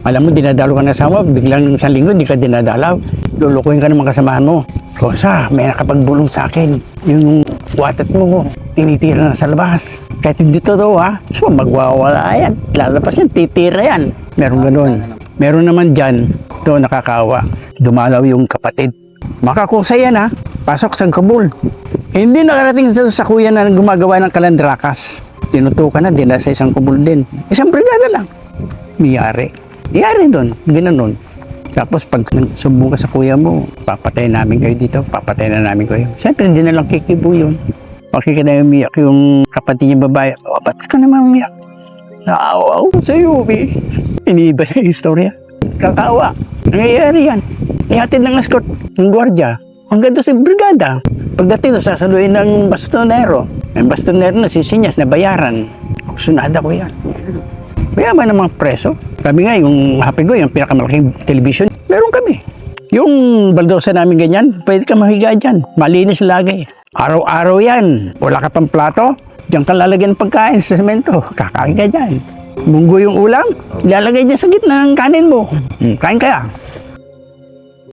Alam mo, dinadalo ka ng asawa, biglang isang linggo, di ka dinadalaw. Lulukuhin ka ng mga kasamahan mo. Rosa, may nakapagbulong sa akin. Yung watat mo, tinitira na sa labas. Kahit hindi totoo ha, so magwawala yan. Lalabas yan, titira yan. Meron ganun. Meron naman dyan, ito nakakawa. Dumalaw yung kapatid. Makakusa yan ha, pasok sa Kabul. Hindi nakarating sa kuya na gumagawa ng kalandrakas. Tinutukan na din sa isang Kabul din. Isang brigada lang. Miyari doon, ginanon. Tapos pag sumbong ka sa kuya mo, papatay namin kayo dito, papatay na namin kayo. Siyempre, hindi na lang kikibo yun. Pakika na umiyak yung kapatid niyang babae. Oh, ba't ka naman umiyak? Naawa ako sa iyo, eh. Iniiba yung istorya. Kakawa. Nangyayari yan. Ihatid ng escort, ng gwardiya. Hanggang doon sa brigada. Pagdating doon, sasaluhin ng bastonero. Yung bastonero na sisinyas na bayaran. Sunada ko yan. Kaya ba namang preso? Kami nga, yung Happy Go, yung pinakamalaking television, meron kami. Yung baldosa namin ganyan, pwede ka mahiga dyan. Malinis lagi. Araw-araw yan. Wala ka pang plato, diyan ka lalagyan ng pagkain sa semento. Kakain ka dyan. Munggo yung ulam, ilalagay dyan sa gitna ng kanin mo. Kain kaya.